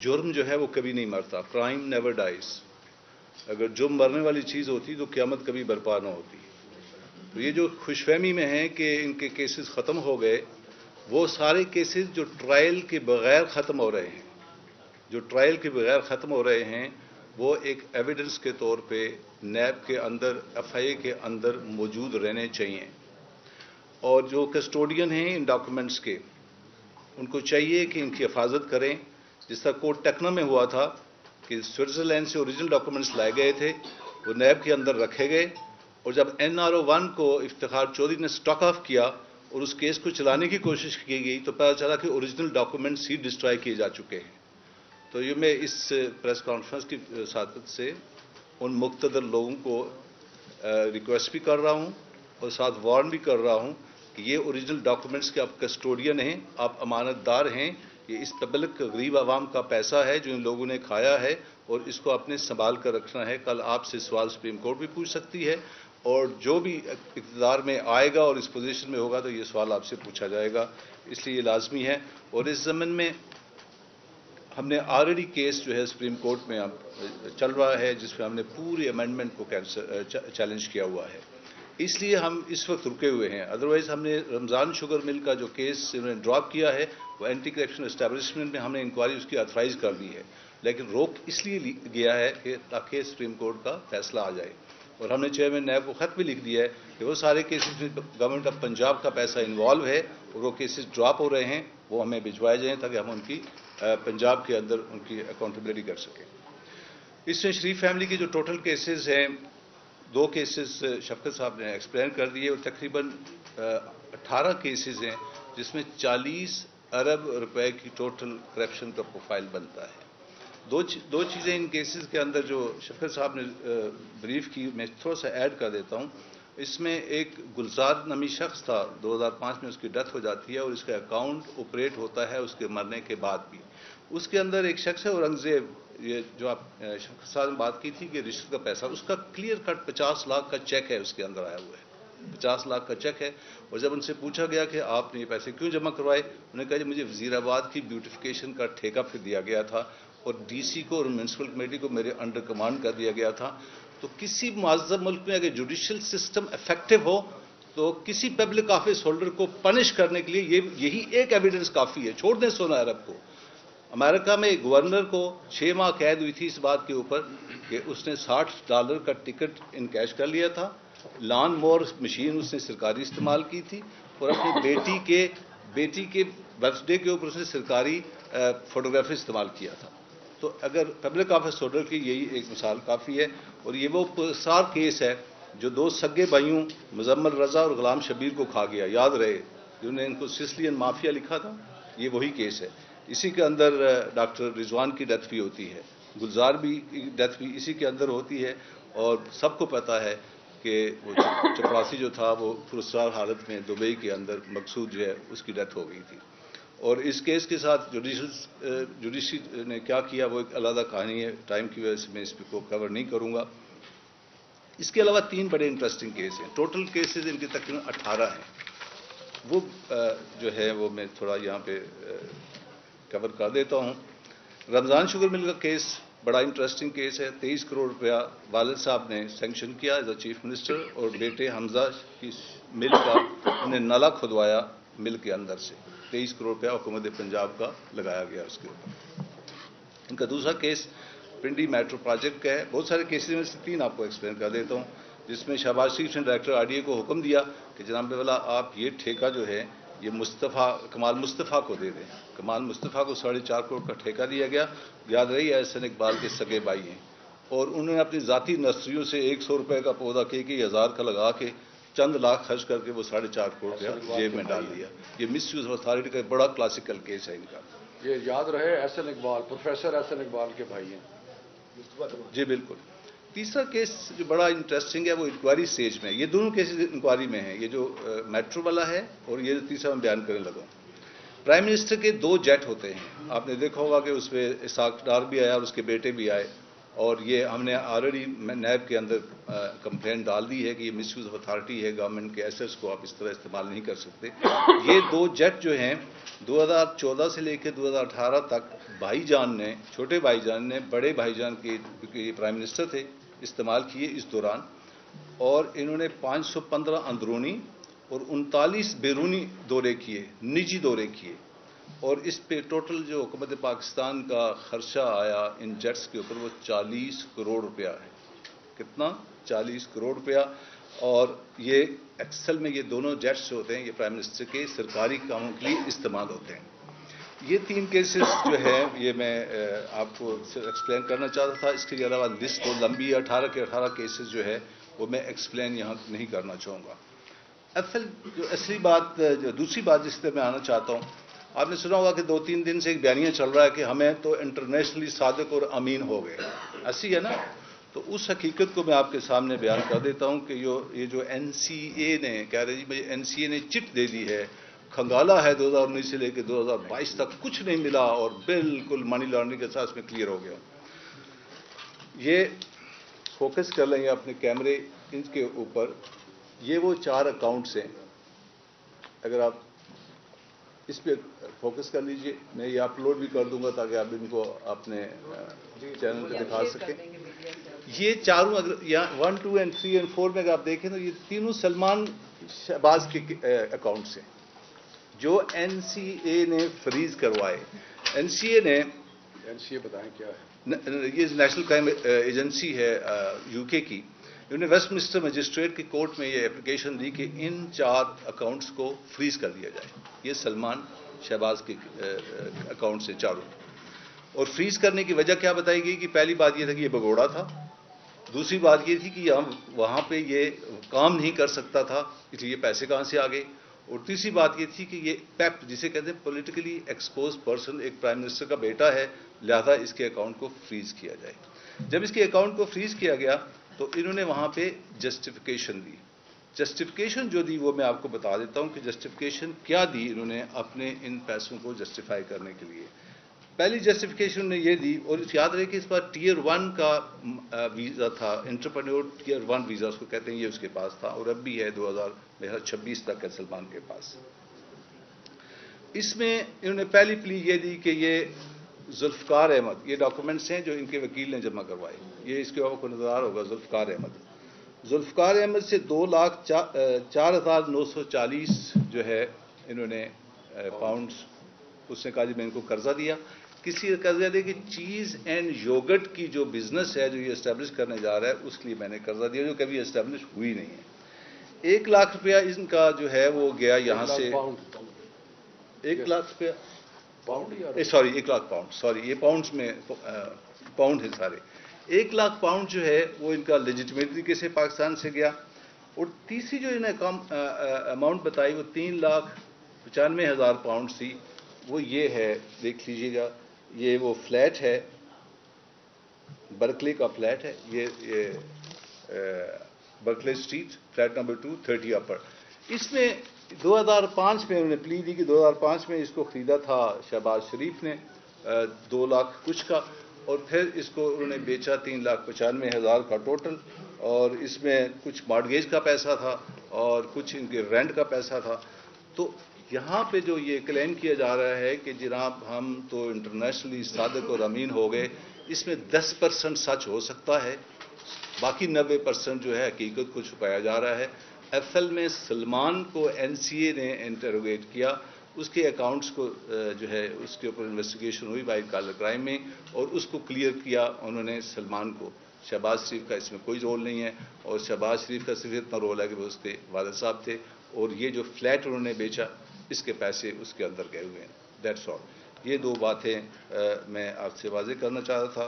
जुर्म जो है वो कभी नहीं मरता, क्राइम नेवर डाइज। अगर जुर्म मरने वाली चीज़ होती तो क़यामत कभी बर्पा ना होती। तो ये जो खुशफहमी में है कि इनके केसेस ख़त्म हो गए, वो सारे केसेस जो ट्रायल के बगैर ख़त्म हो रहे हैं, जो ट्रायल के बगैर ख़त्म हो रहे हैं, वो एक एविडेंस के तौर पे नैब के अंदर, एफआईए के अंदर मौजूद रहने चाहिए। और जो कस्टोडियन हैं इन डॉक्यूमेंट्स के, उनको चाहिए कि इनकी हिफाजत करें। जिस तरह कोर्ट टेक्नो में हुआ था कि स्विट्ज़रलैंड से ओरिजिनल डॉक्यूमेंट्स लाए गए थे, वो नैब के अंदर रखे गए, और जब NRO 1 को इफ्तिखार चौधरी ने स्टॉक ऑफ किया और उस केस को चलाने की कोशिश की गई तो पता चला कि ओरिजिनल डॉक्यूमेंट्स ही डिस्ट्रॉय किए जा चुके हैं। तो ये मैं इस प्रेस कॉन्फ्रेंस की सादत से उन मुक़्तदर लोगों को रिक्वेस्ट भी कर रहा हूँ और साथ वार्न भी कर रहा हूँ कि ये ओरिजिनल डॉक्यूमेंट्स के आप कस्टोडियन हैं, आप अमानतदार हैं। ये इस पब्लिक गरीब आवाम का पैसा है जो इन लोगों ने खाया है, और इसको आपने संभाल कर रखना है। कल आपसे सवाल सुप्रीम कोर्ट भी पूछ सकती है, और जो भी इक़्तिदार में आएगा और इस पोजीशन में होगा तो ये सवाल आपसे पूछा जाएगा। इसलिए ये लाजमी है। और इस ज़मन में हमने ऑलरेडी केस जो है सुप्रीम कोर्ट में अब चल रहा है, जिसमें हमने पूरी अमेंडमेंट को चैलेंज किया हुआ है। इसलिए हम इस वक्त रुके हुए हैं। अदरवाइज हमने रमज़ान शुगर मिल का जो केस उन्होंने ड्रॉप किया है, वो एंटी करप्शन एस्टैब्लिशमेंट में हमने इंक्वायरी उसकी ऑथराइज कर दी है, लेकिन रोक इसलिए गया है कि ताकि सुप्रीम कोर्ट का फैसला आ जाए। और हमने चेयरमैन नैब को खत भी लिख दिया है कि वो सारे केसेस में गवर्नमेंट ऑफ पंजाब का पैसा इन्वॉल्व है और वो केसेस ड्रॉप हो रहे हैं, वो हमें भिजवाए जाएँ ताकि हम उनकी पंजाब के अंदर उनकी अकाउंटेबिलिटी कर सकें। इसमें शरीफ फैमिली के जो टोटल केसेस हैं, 2 केसेस शफकत साहब ने एक्सप्लेन कर दिए, और तकरीबन 18 केसेस हैं जिसमें 40 अरब रुपए की टोटल करप्शन का प्रोफाइल बनता है। दो चीज़ें इन केसेस के अंदर जो शफकत साहब ने ब्रीफ की, मैं थोड़ा सा ऐड कर देता हूँ। इसमें एक गुलजार नामी शख्स था, 2005 में उसकी डेथ हो जाती है और इसका अकाउंट ऑपरेट होता है उसके मरने के बाद भी। उसके अंदर एक शख्स है औरंगजेब, ये जो आप शफकत साहब ने बात की थी कि रिश्वत का पैसा, उसका क्लियर कट 50 लाख का चेक है उसके अंदर आया हुआ है, 50 लाख का चेक है। और जब उनसे पूछा गया कि आपने ये पैसे क्यों जमा करवाए, उन्होंने कहा मुझे वजीराबाद की ब्यूटिफिकेशन का ठेका फिर दिया गया था और DC को और म्यूनसिपल कमेटी को मेरे अंडर कमांड कर दिया गया था। तो किसी मुअज़्ज़म मुल्क में अगर जुडिशियल सिस्टम इफेक्टिव हो तो किसी पब्लिक ऑफिस होल्डर को पनिश करने के लिए यही एक एविडेंस काफ़ी है। छोड़ दें 16 अरब को। अमेरिका में गवर्नर को 6 माह कैद हुई थी इस बात के ऊपर कि उसने $60 का टिकट इन कैश कर लिया था, लॉन मोवर मशीन उसने सरकारी इस्तेमाल की थी, और अपनी बेटी के बर्थडे के ऊपर उसने सरकारी फोटोग्राफी इस्तेमाल किया था। तो अगर पब्लिक ऑफिस होल्डर की यही एक मिसाल काफ़ी है। और ये वो पुरस्कार केस है जो 2 सगे भाइयों मुजम्मल रज़ा और गुलाम शबीर को खा गया, याद रहे, जिन्होंने इनको सिसिलियन माफिया लिखा था, ये वही केस है। इसी के अंदर डॉक्टर रिजवान की डेथ भी होती है, गुलजार भी डेथ भी इसी के अंदर होती है। और सबको पता है कि वो चपरासी जो था वो पुरस्कार हालत में दुबई के अंदर मकसूद जो है उसकी डेथ हो गई थी। और इस केस के साथ जुडिशरी ने क्या किया वो एक अलग कहानी है, टाइम की वजह से मैं इसको कवर नहीं करूँगा। इसके अलावा 3 बड़े इंटरेस्टिंग केस हैं। टोटल केसेस इनके तकरीबन 18 हैं। वो जो है वो मैं थोड़ा यहाँ पे कवर कर देता हूँ। रमज़ान शुगर मिल का केस बड़ा इंटरेस्टिंग केस है। 23 करोड़ रुपया वालिद साहब ने सेंक्शन किया एज अ चीफ मिनिस्टर, और बेटे हमजा की मिल का उन्हें नाला खुदवाया मिल के अंदर से। 23 करोड़ रुपया हुकूमत पंजाब का लगाया गया उसके ऊपर। इनका दूसरा केस पिंडी मेट्रो प्रोजेक्ट का है। बहुत सारे केसेस में से 3 आपको एक्सप्लेन कर देता हूँ, जिसमें शहबाज शरीफ ने डायरेक्टर RDA को हुक्म दिया कि जनाब वाला आप ये ठेका जो है ये कमाल मुस्तफ़ा को दे दें। कमाल मुस्तफ़ा को 4.5 करोड़ का ठेका दिया गया। याद रही एहसन इकबाल के सगे भाई हैं, और उन्होंने अपनी ज़ाती नर्सरियों से 100 रुपये का पौधा के 1000 का लगा के चंद लाख खर्च करके वो 4.5 करोड़ रुपया जेब में डाल दिया। ये मिस यूज ऑफ अथॉरिटी का बड़ा क्लासिकल केस है इनका। ये याद रहे एहसन इकबाल, प्रोफेसर एहसन इकबाल के भाई हैं। जी बिल्कुल। तीसरा केस जो बड़ा इंटरेस्टिंग है वो इंक्वायरी स्टेज में है। ये दोनों केसेस इंक्वायरी में हैं, ये जो मेट्रो वाला है और ये तीसरा मैं बयान करने लगा। प्राइम मिनिस्टर के 2 जेट होते हैं, आपने देखा होगा कि उसमें इसाक डार भी आया और उसके बेटे भी आए, और ये हमने ऑलरेडी नैब के अंदर कंप्लेंट डाल दी है कि ये मिसयूज ऑफ अथॉरिटी है, गवर्नमेंट के एसेट्स को आप इस तरह इस्तेमाल नहीं कर सकते। ये 2 जेट जो हैं 2014 से लेकर 2018 तक بھائی جان نے، چھوٹے بھائی جان نے بڑے بھائی جان کے پرائم منسٹر تھے استعمال کیے اس دوران، اور انہوں نے 515 اندرونی اور 39 بیرونی دورے کیے، نجی دورے کیے، اور اس پہ ٹوٹل جو حکومت پاکستان کا خرچہ آیا ان جیٹس کے اوپر وہ 40 کروڑ روپیہ ہے۔ کتنا؟ 40 کروڑ روپیہ۔ اور یہ ایکسل میں یہ دونوں جیٹس جو ہوتے ہیں یہ پرائم منسٹر کے سرکاری کاموں کے لیے استعمال ہوتے ہیں۔ یہ 3 کیسز جو ہے یہ میں آپ کو ایکسپلین کرنا چاہتا تھا۔ اس کے علاوہ لسٹ تو لمبی ہے، 18 کے 18 کیسز جو ہے وہ میں ایکسپلین یہاں نہیں کرنا چاہوں گا۔ اصلی بات، جو دوسری بات جس پہ میں آنا چاہتا ہوں، آپ نے سنا ہوگا کہ 2-3 دن سے ایک بیانیہ چل رہا ہے کہ ہمیں تو انٹرنیشنلی صادق اور امین ہو گئے، ایسی ہے نا؟ تو اس حقیقت کو میں آپ کے سامنے بیان کر دیتا ہوں کہ یہ جو این سی اے نے کہہ رہے جی مجھے این سی اے نے چٹ دے دی ہے، کھنگالا ہے 2019 سے لے کے 2022 تک کچھ نہیں ملا اور بالکل منی لانڈرنگ کے ساتھ میں کلیئر ہو گیا۔ یہ فوکس کر لیں گے اپنے کیمرے ان کے اوپر، یہ وہ 4 اکاؤنٹس ہیں، اگر آپ اس پہ فوکس کر لیجئے، میں یہ اپلوڈ بھی کر دوں گا تاکہ آپ ان کو اپنے چینل پہ دکھا سکیں۔ یہ چاروں اگر یہاں 1، 2 اور 3 اور 4 میں اگر آپ دیکھیں تو یہ تینوں سلمان شہباز کے اکاؤنٹس ہیں جو این سی اے نے فریز کروائے۔ این سی اے نے، این سی اے بتائیں کیا ہے؟ یہ نیشنل کرائم ایجنسی ہے یو کے کی، انہوں نے ویسٹ منسٹر مجسٹریٹ کی کورٹ میں یہ اپلیکیشن دی کہ ان 4 اکاؤنٹس کو فریز کر دیا جائے۔ یہ سلمان شہباز کے اکاؤنٹ سے چاروں، اور فریز کرنے کی وجہ کیا بتائی گئی کہ پہلی بات یہ تھا کہ یہ بگوڑا تھا، دوسری بات یہ تھی کہ وہاں پہ یہ کام نہیں کر سکتا تھا اس لیے پیسے کہاں سے آ گئے، اور تیسری بات یہ تھی کہ یہ پیپ جسے کہتے ہیں پولیٹیکلی ایکسپوز پرسن، ایک پرائم منسٹر کا بیٹا ہے، لہذا اس کے اکاؤنٹ کو فریز کیا جائے۔ جب اس کے اکاؤنٹ کو فریز کیا گیا تو انہوں نے وہاں پہ جسٹیفیکیشن دی۔ جسٹیفیکیشن جو دی وہ میں آپ کو بتا دیتا ہوں کہ جسٹیفیکیشن کیا دی انہوں نے اپنے ان پیسوں کو جسٹیفائی کرنے کے لیے۔ پہلی جسٹیفیکیشن نے یہ دی، اور یاد رہے کہ اس بار ٹیئر 1 کا ویزا تھا، انٹرپرینیور ٹیئر 1 ویزا اس کو کہتے ہیں، یہ اس کے پاس تھا اور اب بھی ہے 2026 تک ہے سلمان کے پاس۔ اس میں انہوں نے پہلی پلی یہ دی کہ یہ ذوالفقار احمد، یہ ڈاکومنٹس ہیں جو ان کے وکیل نے جمع کروائے، یہ اس کے اوپر کو نظر ہوگا ذوالفقار احمد سے 2,04,940 جو ہے انہوں نے پاؤنڈز، اس نے کہا جی میں ان کو قرضہ دیا۔ کسی قرضہ دے کہ چیز اینڈ یوگرٹ کی جو بزنس ہے جو یہ اسٹیبلش کرنے جا رہا ہے اس کے لیے میں نے قرضہ دیا جو کبھی اسٹیبلش ہوئی نہیں ہے۔ 1 لاکھ روپیہ ان کا جو ہے وہ گیا یہاں سے، 1 لاکھ روپیہ سوری 1 لاکھ پاؤنڈ، سوری یہ پاؤنڈز میں پاؤنڈ ہے سارے، 1 لاکھ پاؤنڈ جو ہے وہ ان کا لیجٹمیٹ طریقے سے پاکستان سے گیا۔ اور تیسری جو انہیں اماؤنٹ بتائی وہ 3,95,000 پاؤنڈ تھی، وہ یہ ہے، دیکھ لیجیے گا، یہ وہ فلیٹ ہے، برکلے کا فلیٹ ہے، یہ برکلے اسٹریٹ، فلیٹ نمبر 2 30 اپر۔ اس میں 2005 میں انہوں نے پلی دی کہ 2005 میں اس کو خریدا تھا شہباز شریف نے 2 لاکھ کچھ کا، اور پھر اس کو انہوں نے بیچا 3,95,000 کا ٹوٹل، اور اس میں کچھ مارگیج کا پیسہ تھا اور کچھ ان کے رینٹ کا پیسہ تھا۔ تو یہاں پہ جو یہ کلیم کیا جا رہا ہے کہ جناب ہم تو انٹرنیشنلی صادق اور امین ہو گئے، اس میں 10% سچ ہو سکتا ہے، باقی 90% جو ہے حقیقت کو چھپایا جا رہا ہے۔ اصل میں سلمان کو این سی اے نے انٹروگیٹ کیا، اس کے اکاؤنٹس کو جو ہے اس کے اوپر انویسٹیگیشن ہوئی وائٹ کالر کرائم میں، اور اس کو کلیئر کیا انہوں نے سلمان کو۔ شہباز شریف کا اس میں کوئی رول نہیں ہے، اور شہباز شریف کا صرف اتنا رول ہے کہ وہ اس کے والد صاحب تھے، اور یہ جو فلیٹ انہوں نے بیچا اس کے پیسے اس کے اندر گئے ہوئے ہیں۔ That's all. یہ 2 باتیں میں آپ سے واضح کرنا چاہتا تھا۔